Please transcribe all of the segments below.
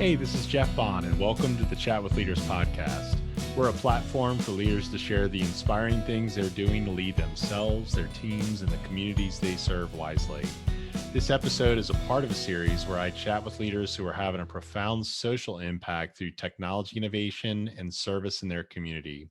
Hey, this is Jeff Bond, and welcome to the Chat with Leaders podcast. We're a platform for leaders to share the inspiring things they're doing to lead themselves, their teams, and the communities they serve wisely. This episode is a part of a series where I chat with leaders who are having a profound social impact through technology innovation and service in their community.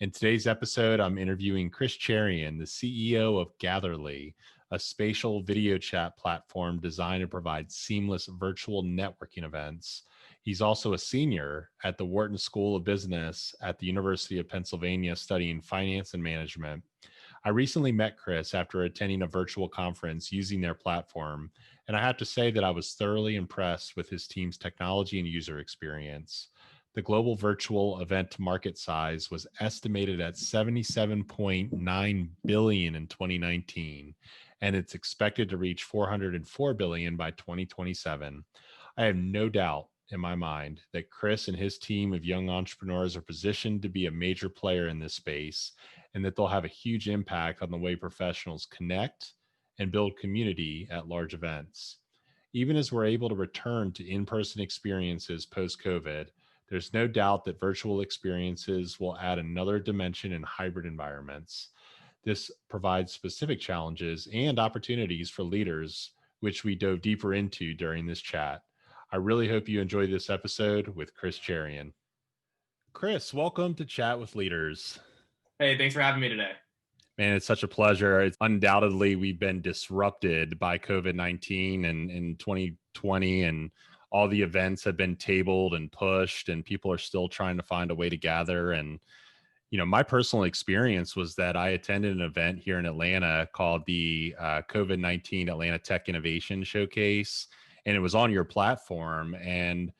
In today's episode, I'm interviewing Chris Cherian, the CEO of Gatherly, a spatial video chat platform designed to provide seamless virtual networking events. He's also a senior at the Wharton School of Business at the University of Pennsylvania studying finance and management. I recently met Chris after attending a virtual conference using their platform, and I have to say that I was thoroughly impressed with his team's technology and user experience. The global virtual event market size was estimated at $77.9 billion in 2019, and it's expected to reach $404 billion by 2027. I have no doubt in my mind that Chris and his team of young entrepreneurs are positioned to be a major player in this space, and that they'll have a huge impact on the way professionals connect and build community at large events. Even as we're able to return to in-person experiences post-COVID, there's no doubt that virtual experiences will add another dimension in hybrid environments. This provides specific challenges and opportunities for leaders, which we dove deeper into during this chat. I really hope you enjoy this episode with Chris Cherian. Chris, welcome to Chat with Leaders. Hey, thanks for having me today. Man, it's such a pleasure. It's undoubtedly, we've been disrupted by COVID-19 and in 2020, and all the events have been tabled and pushed, and people are still trying to find a way to gather. And, you know, my personal experience was that I attended an event here in Atlanta called the COVID-19 Atlanta Tech Innovation Showcase, and it was on your platform. And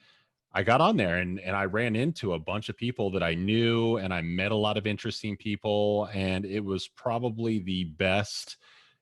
I got on there and I ran into a bunch of people that I knew, and I met a lot of interesting people. And it was probably the best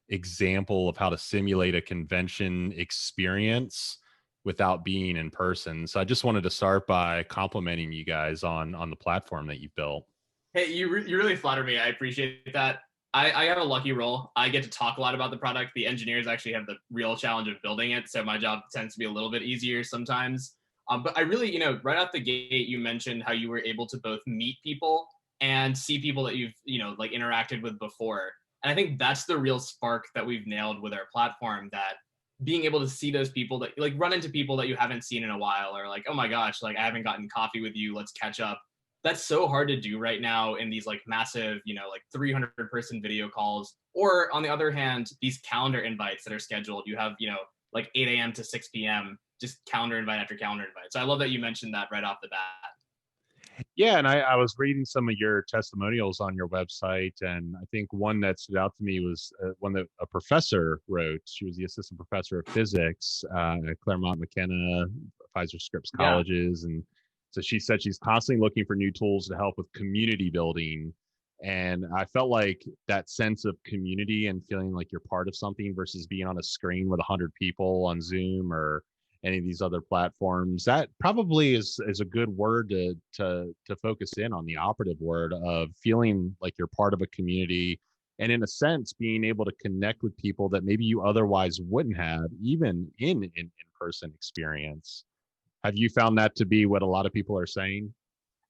example of how to simulate a convention experience without being in person. So I just wanted to start by complimenting you guys on the platform that you've built. Hey, you really flatter me. I appreciate that. I have a lucky role. I get to talk a lot about the product. The engineers actually have the real challenge of building it, so my job tends to be a little bit easier sometimes. But I really, right out the gate, you mentioned how you were able to both meet people and see people that you've, like interacted with before. And I think that's the real spark that we've nailed with our platform, that being able to see those people, that like run into people that you haven't seen in a while, or like, oh my gosh, like I haven't gotten coffee with you, let's catch up. That's so hard to do right now in these like massive, like 300-person video calls. Or on the other hand, these calendar invites that are scheduled, you have, like 8 a.m. to 6 p.m., just calendar invite after calendar invite. So I love that you mentioned that right off the bat. Yeah, and I was reading some of your testimonials on your website, and I think one that stood out to me was one that a professor wrote. She was the assistant professor of physics at Claremont McKenna, Pfizer Scripps Yeah. colleges, and so she said she's constantly looking for new tools to help with community building. And I felt like that sense of community and feeling like you're part of something versus being on a screen with 100 people on Zoom or any of these other platforms, that probably is a good word to focus in on, the operative word of feeling like you're part of a community, and in a sense being able to connect with people that maybe you otherwise wouldn't have, even in in-person experience. Have you found that to be what a lot of people are saying?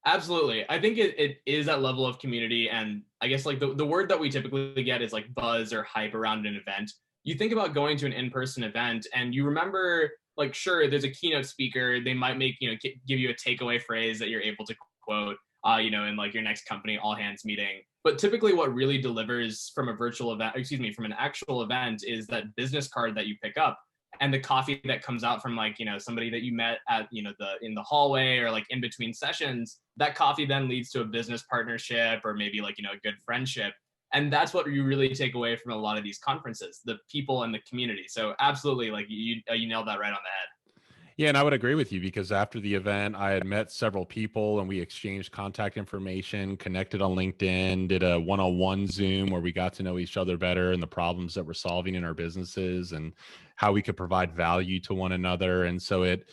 Absolutely. I think it is that level of community. And I guess like the word that we typically get is like buzz or hype around an event. You think about going to an in-person event and you remember, like, sure, there's a keynote speaker. They might make, give you a takeaway phrase that you're able to quote, in like your next company all hands meeting. But typically what really delivers from a virtual event, from an actual event, is that business card that you pick up and the coffee that comes out from like, somebody that you met at, in the hallway or like in between sessions. That coffee then leads to a business partnership or maybe like, a good friendship. And that's what you really take away from a lot of these conferences, the people and the community. So absolutely, like you nailed that right on the head. Yeah, and I would agree with you because after the event, I had met several people and we exchanged contact information, connected on LinkedIn, did a one-on-one Zoom where we got to know each other better and the problems that we're solving in our businesses and how we could provide value to one another. And so it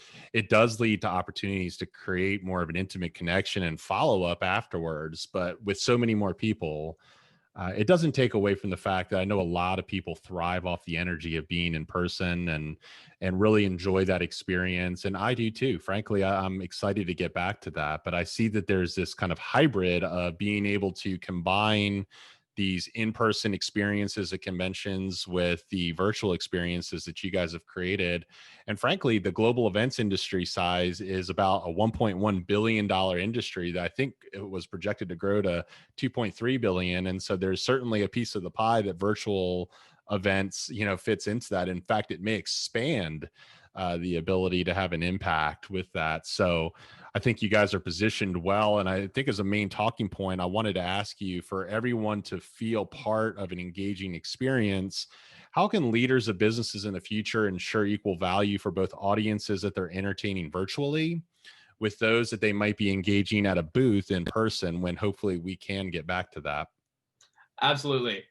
does lead to opportunities to create more of an intimate connection and follow up afterwards, but with so many more people. It doesn't take away from the fact that I know a lot of people thrive off the energy of being in person and really enjoy that experience, and I do too. Frankly, I'm excited to get back to that, but I see that there's this kind of hybrid of being able to combine these in-person experiences at conventions with the virtual experiences that you guys have created. And frankly, the global events industry size is about a $1.1 billion industry that I think it was projected to grow to 2.3 billion. And so there's certainly a piece of the pie that virtual events, fits into that. In fact, it may expand the ability to have an impact with that. So I think you guys are positioned well. And I think as a main talking point, I wanted to ask you, for everyone to feel part of an engaging experience, how can leaders of businesses in the future ensure equal value for both audiences that they're entertaining virtually with those that they might be engaging at a booth in person, when hopefully we can get back to that? Absolutely.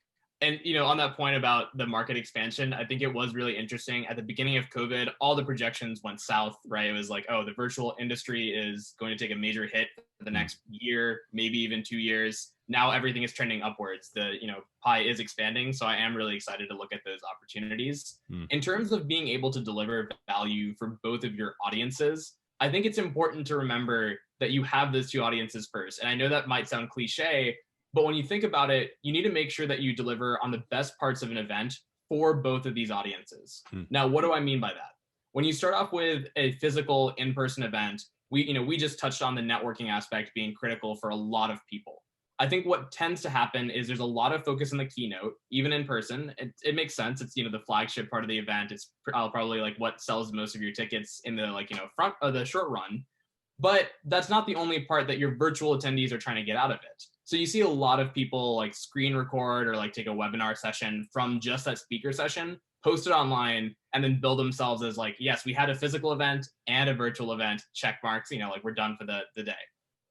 And on that point about the market expansion, I think it was really interesting. At the beginning of COVID, all the projections went south, right? It was like, oh, the virtual industry is going to take a major hit for the next year, maybe even 2 years. Now everything is trending upwards. The pie is expanding. So I am really excited to look at those opportunities. In terms of being able to deliver value for both of your audiences, I think it's important to remember that you have those two audiences first. And I know that might sound cliche, but when you think about it, you need to make sure that you deliver on the best parts of an event for both of these audiences. Now, what do I mean by that? When you start off with a physical in-person event, we just touched on the networking aspect being critical for a lot of people. I think what tends to happen is there's a lot of focus in the keynote, even in person. It makes sense. It's the flagship part of the event. It's probably like what sells most of your tickets in the front of the short run. But that's not the only part that your virtual attendees are trying to get out of it. So you see a lot of people like screen record or like take a webinar session from just that speaker session, post it online, and then build themselves as like, yes, we had a physical event and a virtual event, check marks, like we're done for the day.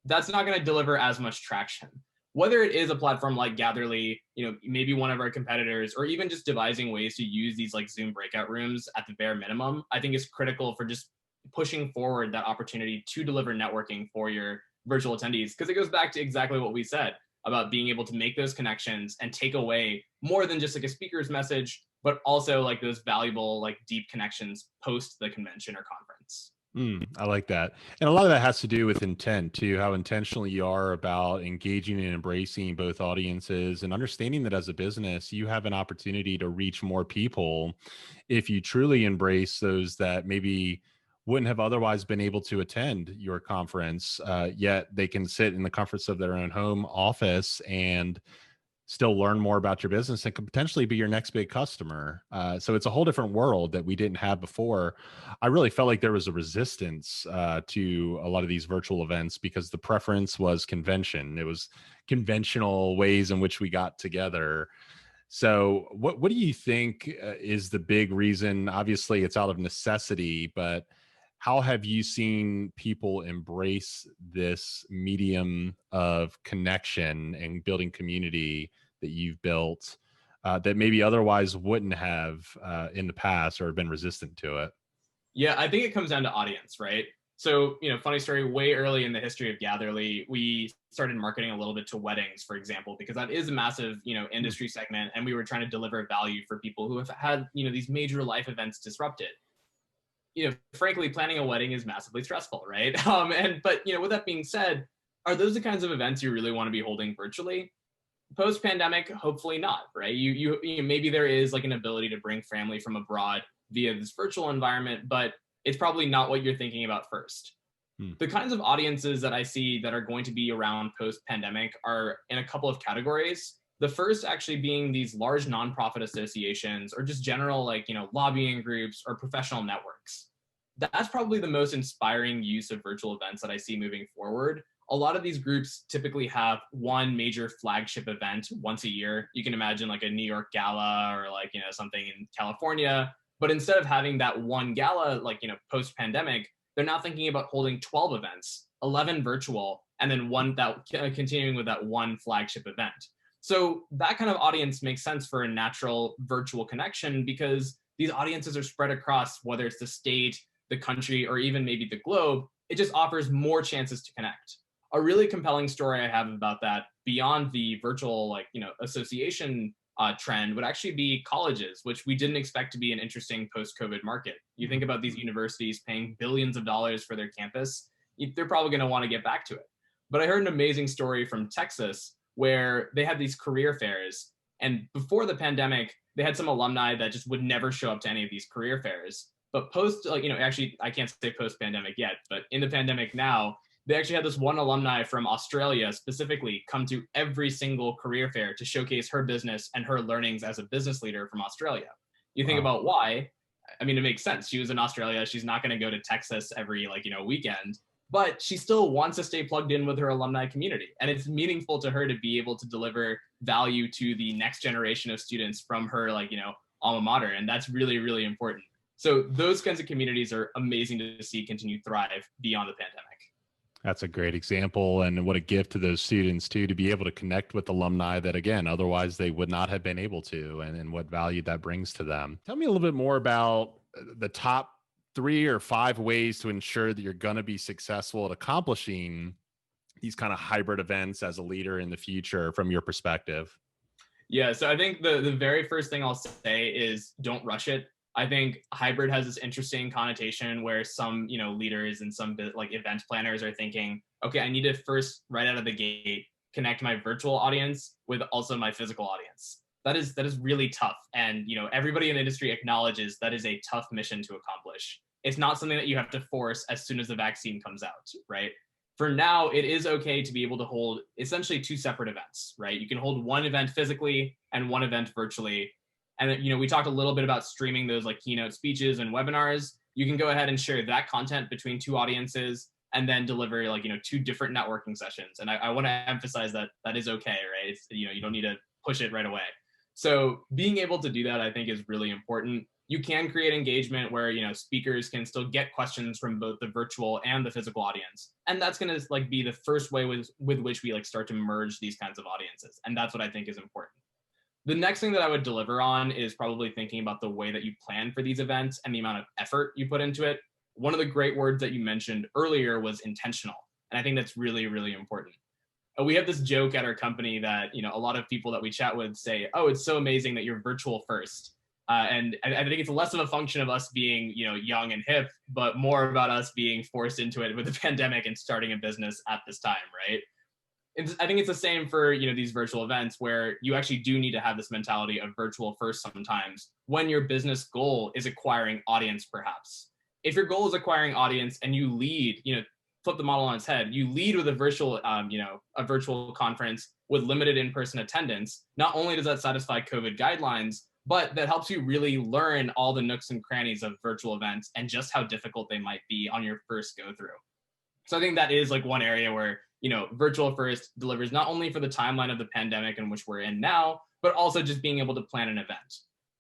That's not going to deliver as much traction. Whether it is a platform like Gatherly, maybe one of our competitors, or even just devising ways to use these like Zoom breakout rooms at the bare minimum, I think is critical for just pushing forward that opportunity to deliver networking for your virtual attendees. Because it goes back to exactly what we said about being able to make those connections and take away more than just like a speaker's message, but also like those valuable, like deep connections post the convention or conference. I like that. And a lot of that has to do with intent too, how intentional you are about engaging and embracing both audiences, and understanding that as a business, you have an opportunity to reach more people if you truly embrace those that maybe wouldn't have otherwise been able to attend your conference, yet they can sit in the comforts of their own home office and still learn more about your business and could potentially be your next big customer. So it's a whole different world that we didn't have before. I really felt like there was a resistance to a lot of these virtual events because the preference was convention. It was conventional ways in which we got together. So what do you think is the big reason? Obviously, it's out of necessity, but how have you seen people embrace this medium of connection and building community that you've built that maybe otherwise wouldn't have in the past or been resistant to it? Yeah, I think it comes down to audience, right? So, funny story, way early in the history of Gatherly, we started marketing a little bit to weddings, for example, because that is a massive, industry segment. And we were trying to deliver value for people who have had, these major life events disrupted. Frankly, planning a wedding is massively stressful, right? But with that being said, are those the kinds of events you really want to be holding virtually? Post-pandemic, hopefully not, right? You maybe there is like an ability to bring family from abroad via this virtual environment, but it's probably not what you're thinking about first. The kinds of audiences that I see that are going to be around post-pandemic are in a couple of categories. The first actually being these large nonprofit associations or just general lobbying groups or professional networks. That's probably the most inspiring use of virtual events that I see moving forward. A lot of these groups typically have one major flagship event once a year. You can imagine like a New York gala or something in California. But instead of having that one gala, post-pandemic, they're now thinking about holding 12 events, 11 virtual, and then one that continuing with that one flagship event. So that kind of audience makes sense for a natural virtual connection because these audiences are spread across, whether it's the state, the country, or even maybe the globe. It just offers more chances to connect. A really compelling story I have about that beyond the virtual, association trend would actually be colleges, which we didn't expect to be an interesting post-COVID market. You think about these universities paying billions of dollars for their campus, they're probably going to want to get back to it. But I heard an amazing story from Texas where they had these career fairs. And before the pandemic, they had some alumni that just would never show up to any of these career fairs. But actually, I can't say post pandemic yet, but in the pandemic now, they actually had this one alumni from Australia specifically come to every single career fair to showcase her business and her learnings as a business leader from Australia. You think about why. I mean, it makes sense. She was in Australia. She's not going to go to Texas every weekend, but she still wants to stay plugged in with her alumni community. And it's meaningful to her to be able to deliver value to the next generation of students from her alma mater. And that's really, really important. So those kinds of communities are amazing to see continue to thrive beyond the pandemic. That's a great example, and what a gift to those students too, to be able to connect with alumni that, again, otherwise they would not have been able to, and what value that brings to them. Tell me a little bit more about the top 3 or 5 ways to ensure that you're going to be successful at accomplishing these kind of hybrid events as a leader in the future from your perspective. Yeah, so I think the very first thing I'll say is don't rush it. I think hybrid has this interesting connotation where some, leaders and some event planners are thinking, okay, I need to first, right out of the gate, connect my virtual audience with also my physical audience. That is really tough. And, everybody in the industry acknowledges that is a tough mission to accomplish. It's not something that you have to force as soon as the vaccine comes out, right? For now, it is okay to be able to hold essentially 2 separate events, right? You can hold one event physically and one event virtually. And, we talked a little bit about streaming those keynote speeches and webinars. You can go ahead and share that content between 2 audiences and then deliver 2 different networking sessions. And I want to emphasize that is okay, right? It's, you don't need to push it right away. So being able to do that, I think, is really important. You can create engagement where, speakers can still get questions from both the virtual and the physical audience. And that's going to be the first way with which we start to merge these kinds of audiences. And that's what I think is important. The next thing that I would deliver on is probably thinking about the way that you plan for these events and the amount of effort you put into it. One of the great words that you mentioned earlier was intentional. And I think that's really, really important. We have this joke at our company that, a lot of people that we chat with say, oh, it's so amazing that you're virtual first. And I think it's less of a function of us being, young and hip, but more about us being forced into it with the pandemic and starting a business at this time, right? I think it's the same for these virtual events where you actually do need to have this mentality of virtual first sometimes when your business goal is acquiring audience, perhaps. If your goal is acquiring audience and you lead, flip the model on its head, you lead with a virtual conference with limited in-person attendance, not only does that satisfy COVID guidelines, but that helps you really learn all the nooks and crannies of virtual events and just how difficult they might be on your first go through. So I think that is one area where virtual first delivers not only for the timeline of the pandemic in which we're in now, but also just being able to plan an event.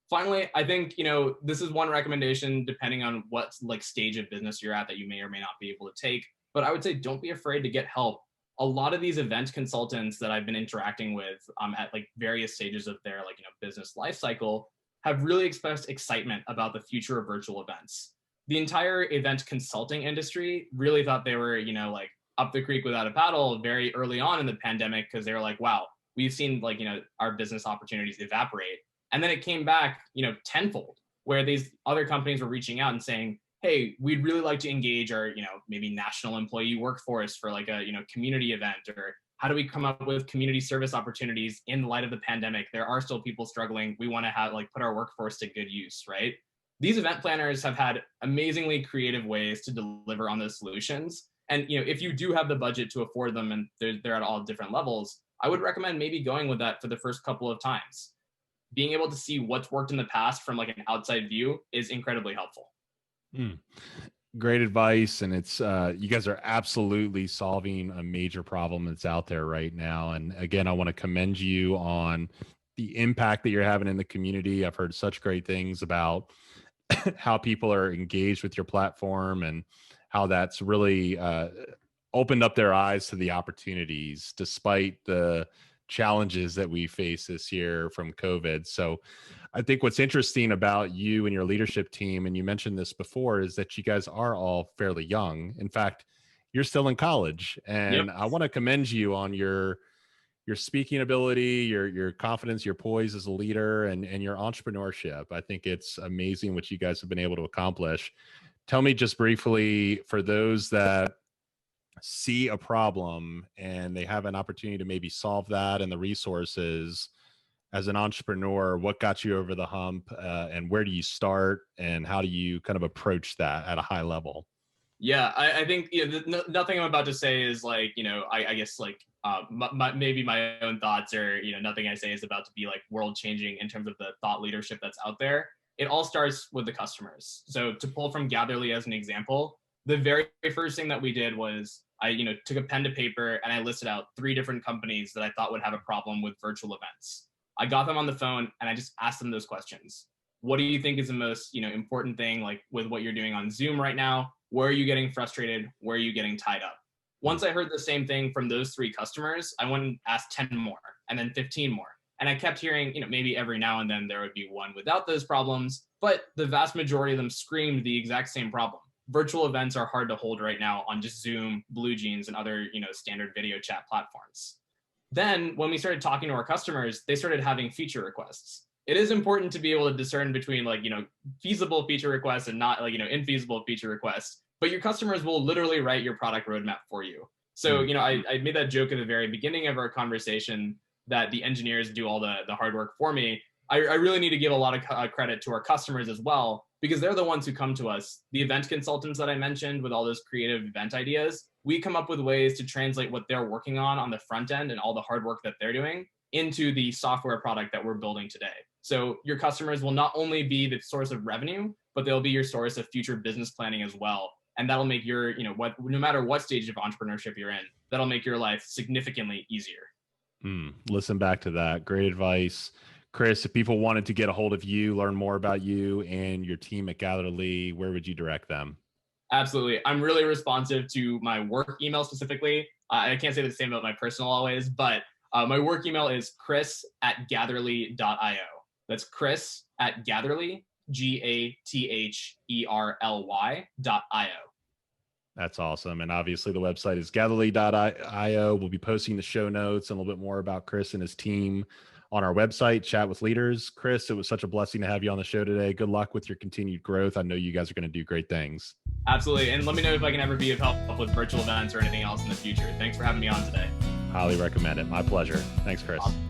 Finally, I think, this is one recommendation depending on what stage of business you're at that you may or may not be able to take. But I would say don't be afraid to get help. A lot of these event consultants that I've been interacting with at various stages of their business life cycle have really expressed excitement about the future of virtual events. The entire event consulting industry really thought they were, up the creek without a paddle very early on in the pandemic because they were like, wow, we've seen our business opportunities evaporate. And then it came back, tenfold, where these other companies were reaching out and saying, hey, we'd really like to engage our, maybe national employee workforce for a community event, or how do we come up with community service opportunities in light of the pandemic? There are still people struggling. We want to have put our workforce to good use, right? These event planners have had amazingly creative ways to deliver on those solutions. And if you do have the budget to afford them and they're at all different levels, I would recommend maybe going with that for the first couple of times. Being able to see what's worked in the past from an outside view is incredibly helpful. Great advice. And it's you guys are absolutely solving a major problem that's out there right now. And again, I want to commend you on the impact that you're having in the community. I've heard such great things about how people are engaged with your platform and how that's really opened up their eyes to the opportunities despite the challenges that we face this year from COVID. So I think what's interesting about you and your leadership team, and you mentioned this before, is that you guys are all fairly young. In fact, you're still in college, and Yep. I want to commend you on your your speaking ability, your confidence, your poise as a leader, and your entrepreneurship. I think it's amazing what you guys have been able to accomplish. Tell me just briefly, for those that see a problem and they have an opportunity to maybe solve that and the resources, as an entrepreneur, what got you over the hump, and where do you start, and how do you kind of approach that at a high level? Yeah, I think nothing I'm about to say is like, I guess like maybe my own thoughts, or nothing I say is about to be like world changing in terms of the thought leadership that's out there. It all starts with the customers. So to pull from Gatherly as an example, the very first thing that we did was I took a pen to paper and I listed out 3 different companies that I thought would have a problem with virtual events. I got them on the phone and I just asked them those questions. What do you think is the most important thing, like with what you're doing on Zoom right now? Where are you getting frustrated? Where are you getting tied up? Once I heard the same thing from those 3 customers, I went and asked 10 more and then 15 more. And I kept hearing, maybe every now and then there would be one without those problems, but the vast majority of them screamed the exact same problem. Virtual events are hard to hold right now on just Zoom, BlueJeans, and other, standard video chat platforms. Then when we started talking to our customers, they started having feature requests. It is important to be able to discern between feasible feature requests and not infeasible feature requests, but your customers will literally write your product roadmap for you. So, I made that joke at the very beginning of our conversation that the engineers do all the hard work for me. I really need to give a lot of credit to our customers as well, because they're the ones who come to us. The event consultants that I mentioned with all those creative event ideas, we come up with ways to translate what they're working on the front end and all the hard work that they're doing into the software product that we're building today. So your customers will not only be the source of revenue, but they'll be your source of future business planning as well. And that'll make your, no matter what stage of entrepreneurship you're in, that'll make your life significantly easier. Listen back to that. Great advice. Chris, if people wanted to get a hold of you, learn more about you and your team at Gatherly, where would you direct them? Absolutely. I'm really responsive to my work email specifically. I can't say the same about my personal always, but my work email is chris@gatherly.io. That's chris@gatherly, GATHERLY.io. That's awesome. And obviously the website is gatherly.io. We'll be posting the show notes and a little bit more about Chris and his team on our website, Chat with Leaders. Chris, it was such a blessing to have you on the show today. Good luck with your continued growth. I know you guys are going to do great things. Absolutely. And let me know if I can ever be of help with virtual events or anything else in the future. Thanks for having me on today. Highly recommend it. My pleasure. Thanks, Chris. Awesome.